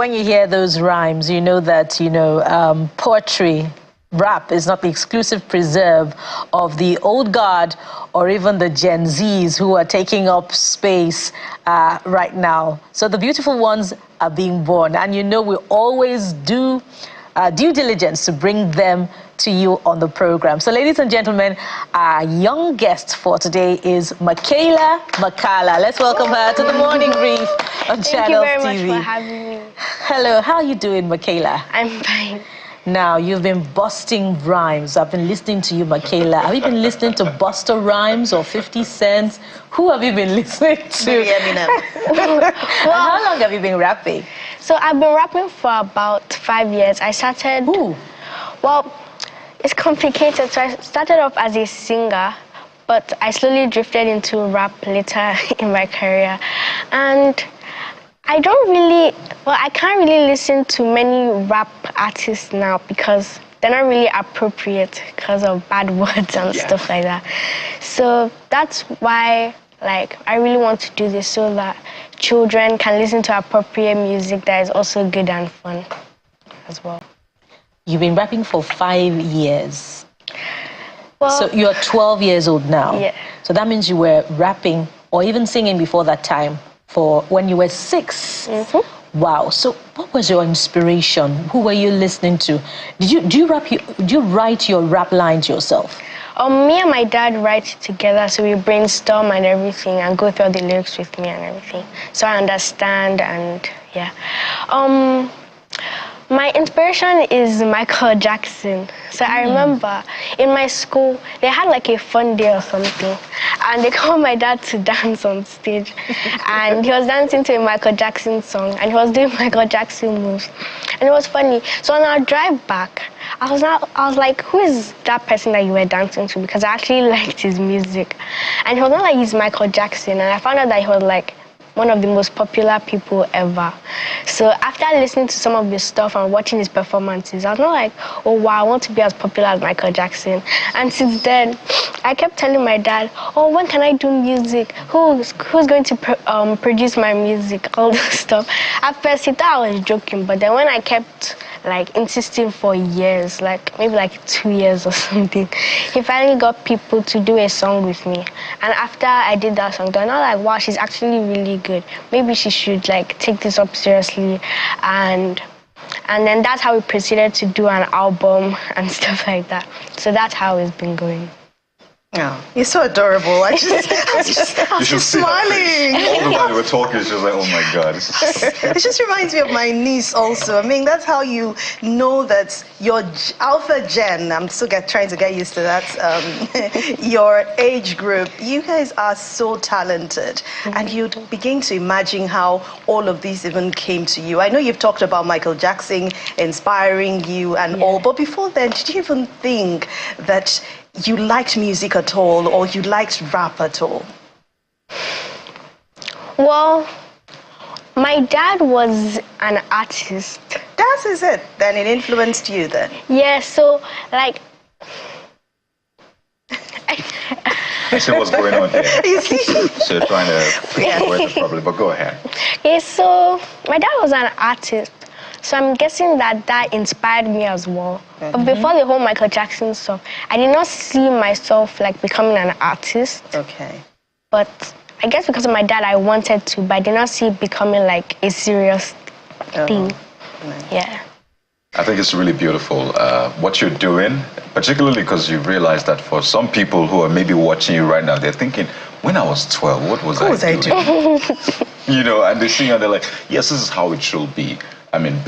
when you hear those rhymes, you know that, poetry, rap is not the exclusive preserve of the old guard or even the Gen Zs who are taking up space right now. So the beautiful ones are being born. And we always do due diligence to bring them to you on the program. So ladies and gentlemen, our young guest for today is Makayla. Let's welcome her to the Morning Brief on Channel TV. Thank you very much for having me. Hello, how are you doing, Makayla? I'm fine. Now, you've been busting rhymes. I've been listening to you, Makayla. Have you been listening to Busta Rhymes or 50 Cent? Who have you been listening to? Well, how long have you been rapping? So I've been rapping for about 5 years. I started... Ooh. Well, it's complicated. So I started off as a singer, but I slowly drifted into rap later in my career. And I can't really listen to many rap artists now because they're not really appropriate because of bad words and stuff like that. So that's why, I really want to do this so that children can listen to appropriate music that is also good and fun as well. You've been rapping for 5 years. Well, so you're 12 years old now. Yeah. So that means you were rapping or even singing before that time for when you were 6. Mm-hmm. Wow. So what was your inspiration? Who were you listening to? Do you write your rap lines yourself? Me and my dad write together, so we brainstorm and everything and go through the lyrics with me and everything. So I understand and yeah. My inspiration is Michael Jackson. So I remember in my school, they had a fun day or something. And they called my dad to dance on stage. And he was dancing to a Michael Jackson song. And he was doing Michael Jackson moves. And it was funny. So on our drive back, I was like, who is that person that you were dancing to? Because I actually liked his music. And he was not like he's Michael Jackson. And I found out that he was one of the most popular people ever. So after listening to some of his stuff and watching his performances, I was not like, oh wow, I want to be as popular as Michael Jackson. And since then, I kept telling my dad, oh, when can I do music? Who's going to produce my music? All this stuff. At first, he thought I was joking, but then when I kept insisting for years, maybe 2 years or something, he finally got people to do a song with me. And after I did that song, they're not like, wow, she's actually really good. Maybe she should take this up seriously. And then that's how we proceeded to do an album and stuff like that. So that's how it's been going. Oh, you're so adorable. I was just smiling. All the while you were talking, she was like, oh my God. It just reminds me of my niece also. I mean, that's how you know that your alpha gen, I'm still trying to get used to that, your age group, you guys are so talented. And you'd begin to imagine how all of these even came to you. I know you've talked about Michael Jackson inspiring you and all, but before then, did you even think that you liked music at all, or you liked rap at all? Well, my dad was an artist. That is it. Then it influenced you then? Yeah, so I see what's going on here. You see? So you're trying to avoid the problem, but go ahead. Yeah, so my dad was an artist. So I'm guessing that inspired me as well. But before the whole Michael Jackson stuff, I did not see myself becoming an artist. Okay. But I guess because of my dad, I wanted to, but I did not see it becoming a serious thing. Nice. Yeah. I think it's really beautiful what you're doing, particularly because you realize that for some people who are maybe watching you right now, they're thinking, when I was 12, what was I doing? And they see and they're like, yes, this is how it should be. I mean,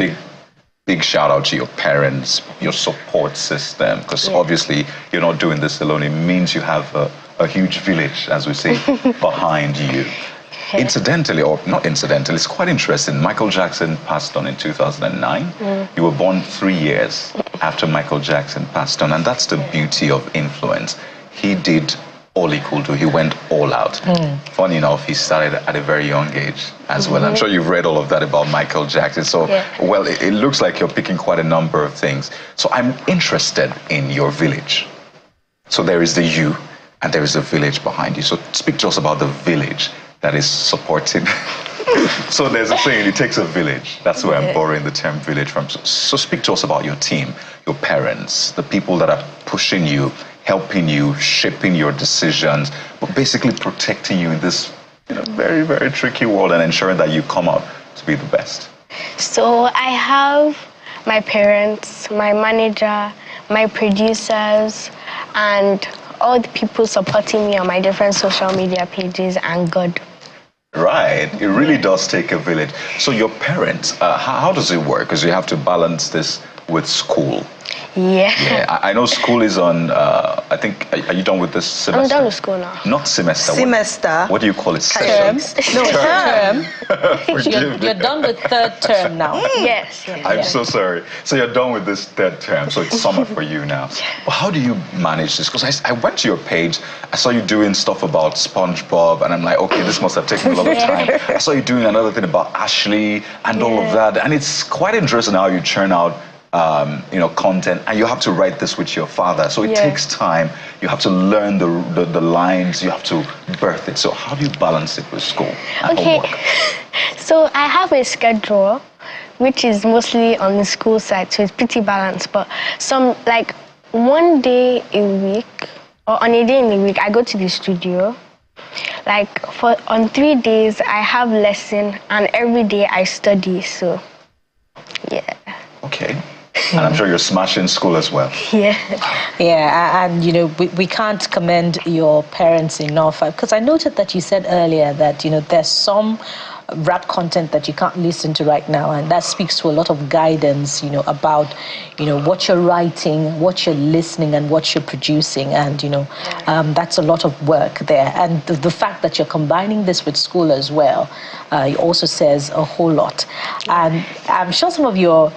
big shout out to your parents, your support system, because obviously you're not doing this alone. It means you have a huge village, as we say, behind you. Incidentally, or not incidentally, it's quite interesting. Michael Jackson passed on in 2009. You were born 3 years after Michael Jackson passed on, and that's the beauty of influence. He did all he could do. He went all out. Funny enough, he started at a very young age as well. I'm sure you've read all of that about Michael Jackson. So, well, it looks like you're picking quite a number of things. So I'm interested in your village. So there is the you, and there is a village behind you. So speak to us about the village that is supporting So there's a saying, it takes a village. That's where I'm borrowing the term village from. So speak to us about your team, your parents, the people that are pushing you, helping you, shaping your decisions, but basically protecting you in this very, very tricky world and ensuring that you come out to be the best. So I have my parents, my manager, my producers, and all the people supporting me on my different social media pages, and God. Right. It really does take a village. So your parents, how does it work? Because you have to balance this with school. Yeah. I know school is on, I think, are you done with this semester? I'm done with school now. Not semester. Semester. What do you call it? Term. Session? No, term. Forgive me. You're done with third term now. Yes. I'm so sorry. So you're done with this third term, so it's summer for you now. Well, how do you manage this? Because I went to your page, I saw you doing stuff about SpongeBob, and I'm like, okay, this must have taken a lot of time. I saw you doing another thing about Ashley and all of that, and it's quite interesting how you churn out content, and you have to write this with your father. So it takes time. You have to learn the lines. You have to birth it. So how do you balance it with school and homework? So I have a schedule, which is mostly on the school side, so it's pretty balanced. But one day a week, or on a day in the week, I go to the studio. On 3 days, I have lesson, and every day I study. So, yeah. Okay. And I'm sure you're smashing school as well. Yeah. Yeah, and we can't commend your parents enough, because I noted that you said earlier that there's some rap content that you can't listen to right now, and that speaks to a lot of guidance about what you're writing, what you're listening, and what you're producing, and that's a lot of work there. And the fact that you're combining this with school as well, it also says a whole lot. And I'm sure some of your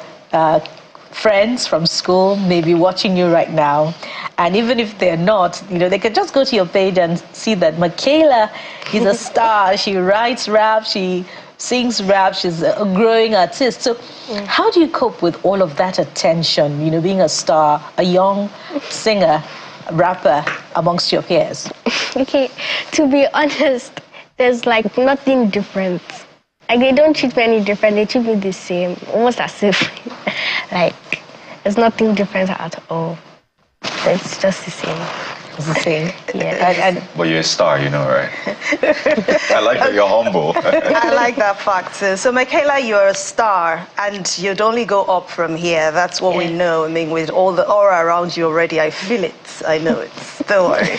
friends from school may be watching you right now, and even if they're not, they can just go to your page and see that Makayla is a star. She writes rap, she sings rap, she's a growing artist. So how do you cope with all of that attention, being a star, a young singer, rapper amongst your peers? Okay, to be honest, there's nothing different. They don't treat me any different, they treat me the same, almost as if there's nothing different at all. It's just the same. It's the same. Yeah. But you're a star, right? I like that you're humble. I like that fact. So Makayla, you're a star, and you'd only go up from here. That's what we know. I mean, with all the aura around you already, I feel it. I know it. Don't worry.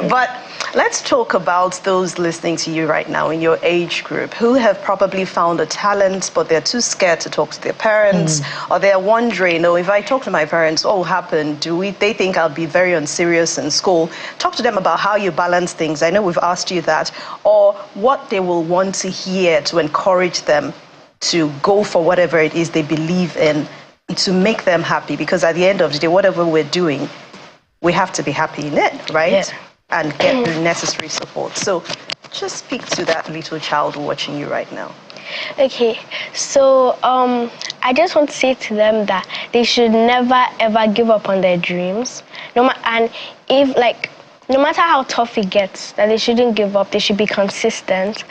But let's talk about those listening to you right now in your age group who have probably found a talent, but they're too scared to talk to their parents, or they're wondering, if I talk to my parents, what will happen? They think I'll be very unserious in school. Talk to them about how you balance things. I know we've asked you that, or what they will want to hear to encourage them to go for whatever it is they believe in, to make them happy. Because at the end of the day, whatever we're doing, we have to be happy in it, right? Yeah. And get the necessary support. So just speak to that little child watching you right now. Okay, so I just want to say to them that they should never ever give up on their dreams. No matter how tough it gets, that they shouldn't give up. They should be consistent,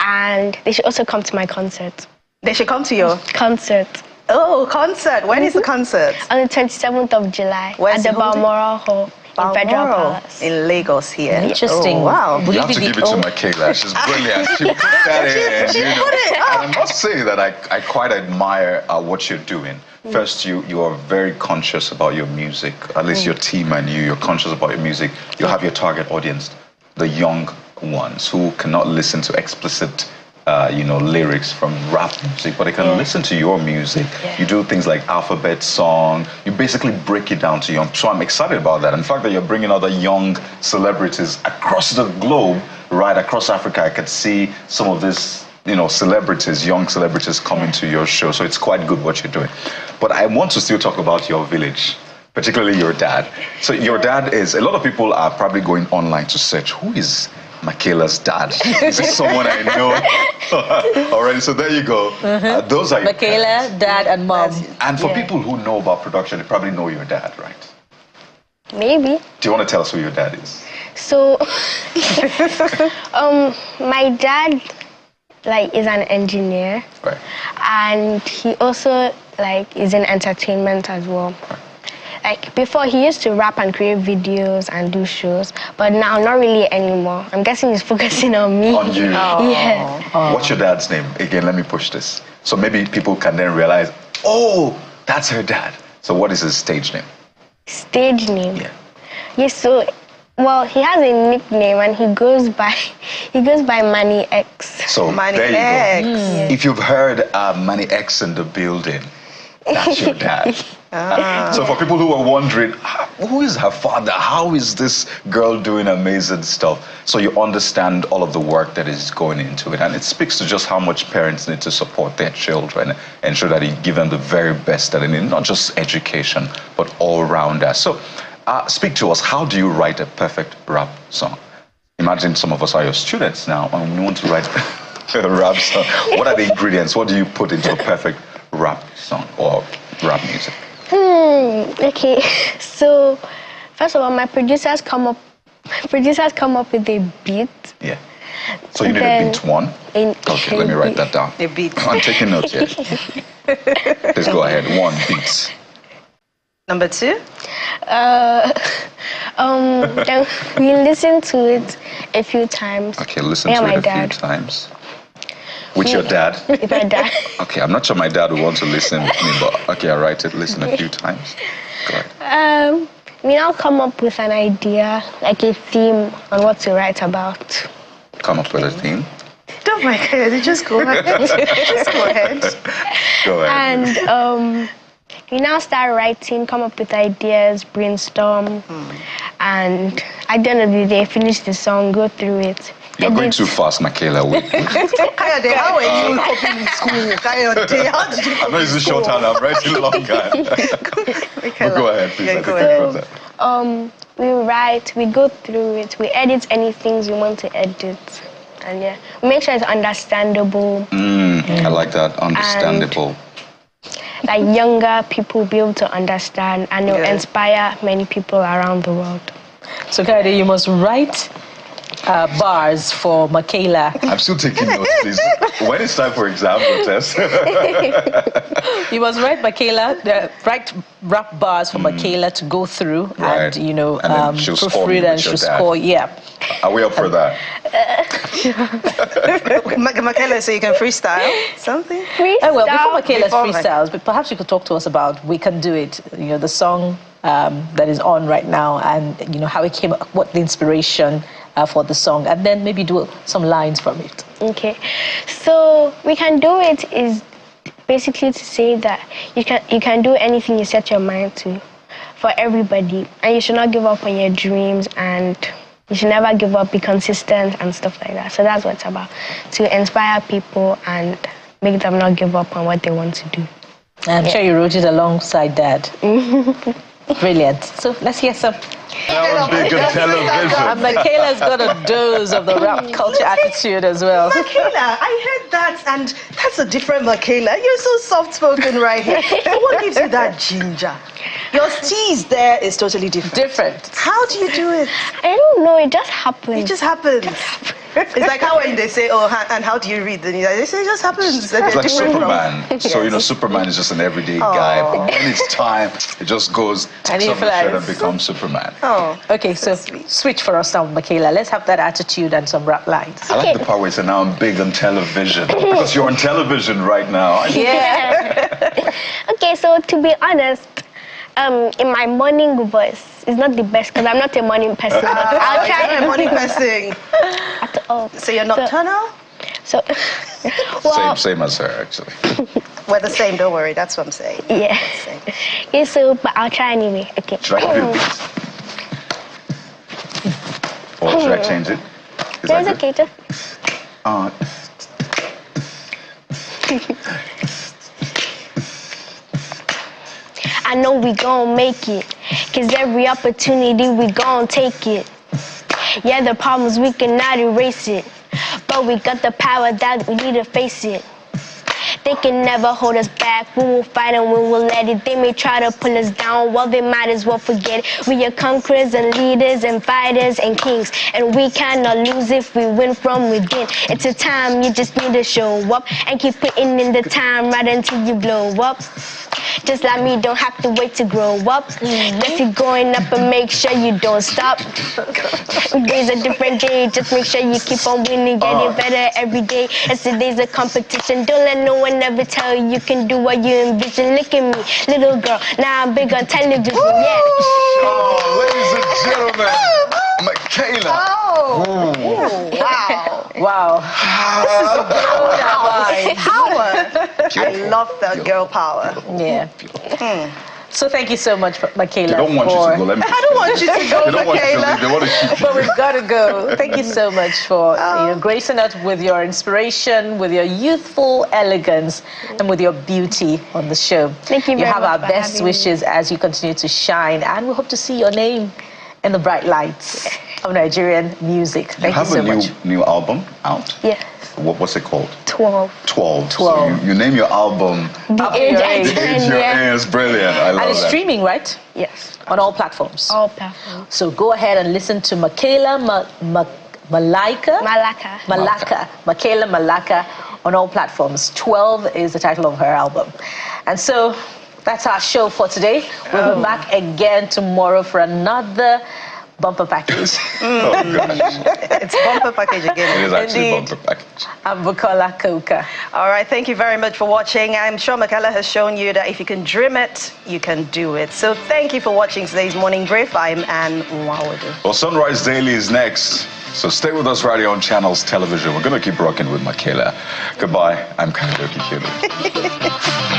and they should also come to my concert. They should come to your concert. Oh, concert! When is the concert? On the 27th of July at the Balmoral Hall. In Federal Palace. In Lagos here. Interesting. Oh, wow. You have to give it to Makayla. She's brilliant. She put that in. And I must say that I quite admire what you're doing. First, you are very conscious about your music. At least your team and you're conscious about your music. You have your target audience, the young ones who cannot listen to explicit lyrics from rap music, but they can listen to your music. You do things like alphabet song. You basically break it down to young. So I'm excited about that. And the fact that you're bringing other young celebrities across the globe, right across Africa, I could see some of this, celebrities, young celebrities coming to your show. So it's quite good what you're doing. But I want to still talk about your village, particularly your dad. So your dad is, a lot of people are probably going online to search, who is Makayla's dad? Is this someone I know already? So there you go. Those are your Makayla, parents. dad, and mom. And for people who know about production, they probably know your dad, right? Maybe. Do you want to tell us who your dad is? So, my dad like is an engineer. Right. And he also like is in entertainment as well. Like before, he used to rap and create videos and do shows, but now not really anymore. I'm guessing he's focusing on me. On you. Yeah. What's your dad's name? Again, let me push this. So maybe people can then realize, oh, that's her dad. So what is his stage name? Stage name? Yeah. Yes, so, well, he has a nickname and he goes by Mannie X. So Mannie there you X. go. Yeah. If you've heard Mannie X in the building, that's your dad. So for people who are wondering, who is her father? How is this girl doing amazing stuff? So you understand all of the work that is going into it. And it speaks to just how much parents need to support their children and ensure that you give them the very best that they need, not just education, but all rounder. So speak to us, how do you write a perfect rap song? Imagine some of us are your students now and we want to write a rap song. What are the ingredients? What do you put into a perfect rap song or rap music? Okay, so first of all, my producers come up with a beat. Yeah. So you need a beat one? Okay, let me write that down. A beat. I'm taking notes here. Please go ahead. 1, beats. Number 2? Then we listen to it a few times. Okay, listen Yeah, to my it a dad. few times. With your dad? With my dad. Okay, I'm not sure my dad would want to listen with me, but okay, I'll write it, listen a few times. Go ahead. We now come up with an idea, like a theme on what to write about. Come up with a theme. Oh my God, just go ahead. Just go ahead. Go ahead. And we now start writing, come up with ideas, brainstorm, and at the end of the day, finish the song, go through it. You're going too fast, Makayla. Kayode, how were you coping in school? Kayode, how did you I know it's a shorthand, I'm writing longhand. But go ahead, please. Yeah, I go think ahead. We write, we go through it, we edit any things we want to edit. And yeah, we make sure it's understandable. I like that, understandable. Like younger people will be able to understand and it will Yeah. inspire many people around the world. So, Kayode, you must write bars for Makayla. I'm still taking notes, please. When it's time for exam protest. You must write write rap bars for Makayla to go through Right. and, you know, And then she'll score proofread with and your she'll dad. score, yeah. Are we up for that? Makayla, so you can freestyle something? Oh, well, before Makayla's Before freestyles, but perhaps you could talk to us about We Can Do It, you know, the song that is on right now and, you know, how it came, what the inspiration for the song, and then maybe do some lines from it. Okay, so We Can Do It is basically to say that you can do anything you set your mind to for everybody, and you should not give up on your dreams, and you should never give up, be consistent and stuff like that. So that's what it's about, to inspire people and make them not give up on what they want to do. I'm sure you wrote it alongside Dad. Brilliant. So let's hear some. That was big on television. And Makayla's got a dose of the rap culture attitude as well. Makayla, I heard that, and that's a different Makayla. You're so soft-spoken right here. But what gives you that ginger? Your tease there is totally different. Different. How do you do it? I don't know, it just happens. It just happens. It's like how when they say, oh, and how do you read? Then they say it just happens. It's like Superman. So, you know, Superman is just an everyday guy. But when it's time, it just goes, And takes he off the shirt flies. and becomes Superman. Oh, Okay, so switch for us now, Makayla. Let's have that attitude and some rap lines. I like the part where you say, now I'm big on television. Because you're on television right now. Yeah. Okay, so to be honest, in my morning voice, it's not the best because I'm not a morning person. I'll try you're a morning person. at all. So you're nocturnal? So, well, Same as her, actually. We're the same, don't worry. That's what I'm saying. yeah. Same. Okay, so, but I'll try anyway. Okay. Should I give you a beat? Or should I change it? Is That's that okay, good? just. I know we gon' make it, cause every opportunity we gon' take it. Yeah, the problems we cannot erase it, but we got the power that we need to face it. They can never hold us back. We will fight and we will let it. They may try to pull us down. Well, they might as well forget it. We are conquerors and leaders and fighters and kings. And we cannot lose if we win from within. It's a time you just need to show up and keep putting in the time right until you blow up. Just like me, don't have to wait to grow up. Just keep going up and make sure you don't stop. Day's a different day, just make sure you keep on winning, getting better every day. As today's a competition, don't let no one ever tell you can do what you envision. Look at me, little girl, now I'm big on television, yeah. Oh, ladies and gentlemen, Makayla. Oh, ooh, wow. Wow. Power. I love that girl power. Yeah. So thank you so much, Makayla. They don't want you to go. Let me. I don't want you to go, They don't want you to leave. Makayla. They want to keep you. But we've got to go. Thank you so much for gracing us with your inspiration, with your youthful elegance, and with your beauty on the show. Thank you very have much our for best having wishes as you continue to shine, and we hope to see your name in the bright lights of Nigerian music. Thank you so much. You have a new album out? Yes. What's it called? 12. 12. 12. So you name your album The age I age. The Age turned, Your yeah. Age. Brilliant. I love And it's that. streaming, right? Yes. On all platforms. All platforms. So go ahead and listen to Makayla Malaka. Malaka. Makayla Malaka on all platforms. 12 is the title of her album. And so that's our show for today. We'll be back again tomorrow for another bumper package. Oh, gosh. It's bumper package again. It is actually Indeed. bumper package. I'm Bukola Koka. All right, thank you very much for watching. I'm sure Makayla has shown you that if you can dream it, you can do it. So thank you for watching today's Morning Brief. I'm Anne Mwawadu. Well, Sunrise Daily is next. So stay with us right here on Channels Television. We're going to keep rocking with Makayla. Goodbye. I'm Kandoki Kulu.